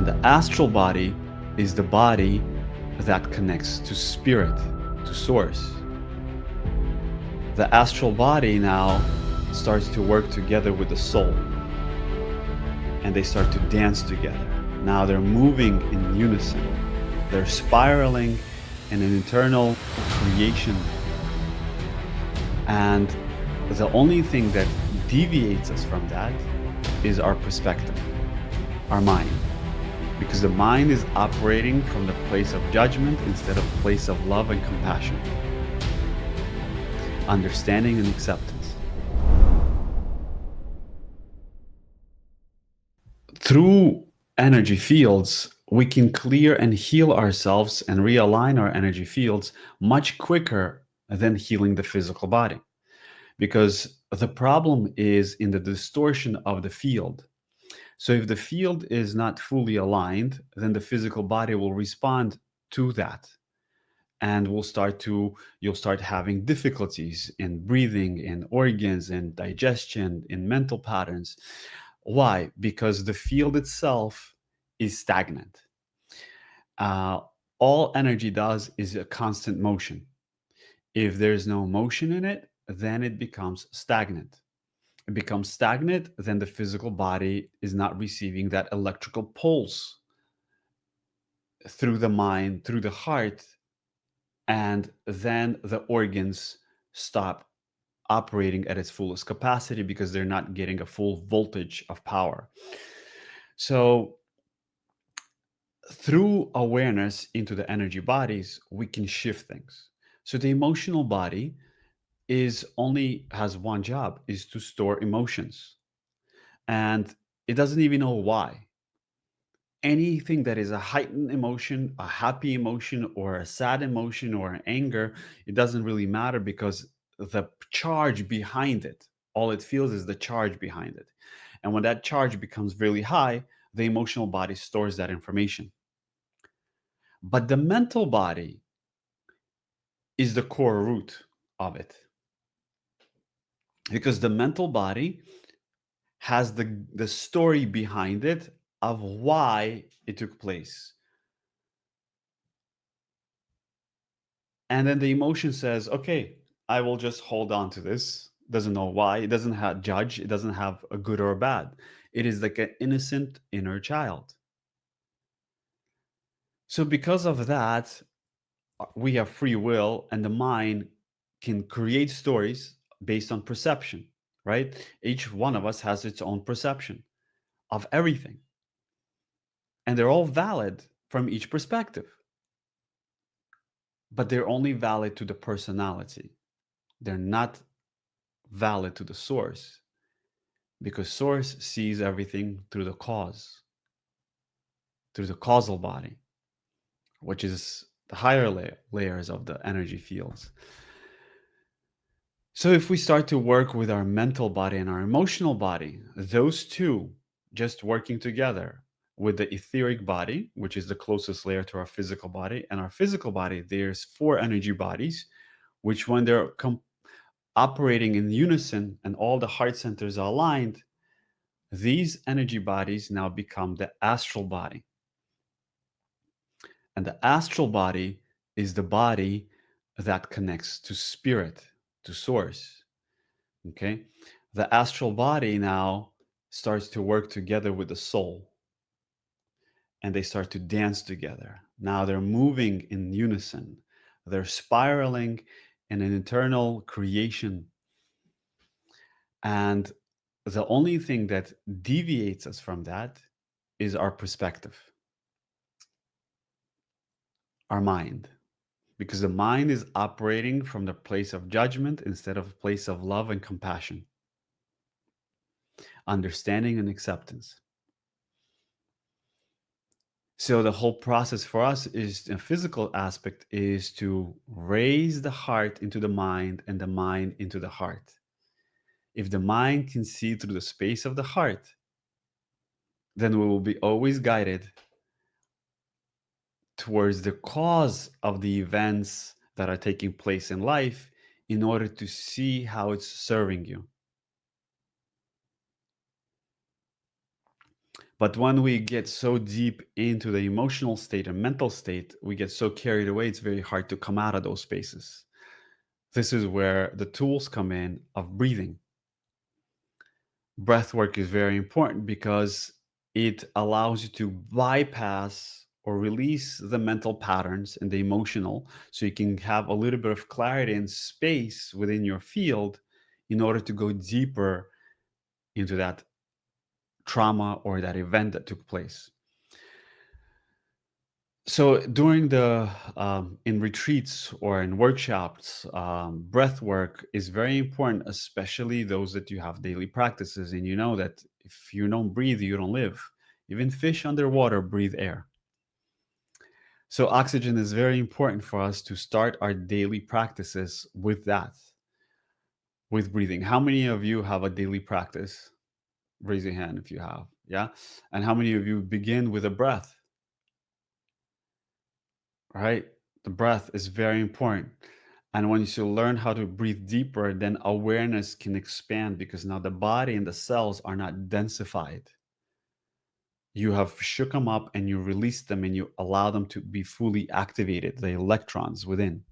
And the astral body is the body that connects to spirit, to source. The astral body now starts to work together with the soul, and they start to dance together. Now they're moving in unison. They're spiraling in an internal creation. And the only thing that deviates us from that is our perspective, our mind. Because the mind is operating from the place of judgment instead of place of love and compassion, understanding and acceptance. Through energy fields, we can clear and heal ourselves and realign our energy fields much quicker than healing the physical body. Because the problem is in the distortion of the field. So if the field is not fully aligned, then the physical body will respond to that. And you'll start having difficulties in breathing, in organs, in digestion, in mental patterns. Why? Because the field itself is stagnant. Uh, all energy does is a constant motion. If there's no motion in it, then it becomes stagnant. It becomes stagnant, then the physical body is not receiving that electrical pulse through the mind, through the heart, and then the organs stop operating at its fullest capacity because they're not getting a full voltage of power. So, through awareness into the energy bodies, we can shift things. So, the emotional body is only has one job, is to store emotions, and it doesn't even know why. Anything that is a heightened emotion, a happy emotion, or a sad emotion, or an anger, it doesn't really matter because the charge behind it, all it feels is the charge behind it. And when that charge becomes really high, the emotional body stores that information. But the mental body is the core root of it because the mental body has the story behind it of why it took place. And then the emotion says, okay, I will just hold on to this. Doesn't know why. It doesn't have judge. It doesn't have a good or a bad. It is like an innocent inner child. So because of that, we have free will, and the mind can create stories based on perception, right? Each one of us has its own perception of everything. And they're all valid from each perspective. But they're only valid to the personality. They're not valid to the source, because source sees everything through the cause, through the causal body, which is the higher layers of the energy fields. So if we start to work with our mental body and our emotional body, those two just working together with the etheric body, which is the closest layer to our physical body, and our physical body, there's 4 energy bodies, which when they're operating in unison and all the heart centers are aligned, these energy bodies now become the astral body. And the astral body is the body that connects to spirit, to source. Okay? The astral body now starts to work together with the soul, and they start to dance together. Now they're moving in unison. They're spiraling in an internal creation. And the only thing that deviates us from that is our perspective, our mind. Because the mind is operating from the place of judgment instead of a place of love and compassion, understanding and acceptance. So the whole process for us is a physical aspect is to raise the heart into the mind and the mind into the heart. If the mind can see through the space of the heart, then we will be always guided towards the cause of the events that are taking place in life in order to see how it's serving you. But when we get so deep into the emotional state and mental state, we get so carried away, it's very hard to come out of those spaces. This is where the tools come in of breathing. Breath work is very important because it allows you to bypass or release the mental patterns and the emotional, so you can have a little bit of clarity and space within your field in order to go deeper into that trauma or that event that took place. So during the in retreats or in workshops, breath work is very important, especially those that you have daily practices, and you know that if you don't breathe, you don't live. Even fish underwater breathe air. So oxygen is very important for us to start our daily practices with that, with breathing. How many of you have a daily practice? Raise your hand if you have. Yeah. And how many of you begin with a breath? Right? The breath is very important. And once you learn how to breathe deeper, then awareness can expand because now the body and the cells are not densified. You have shook them up and you release them and you allow them to be fully activated, the electrons within.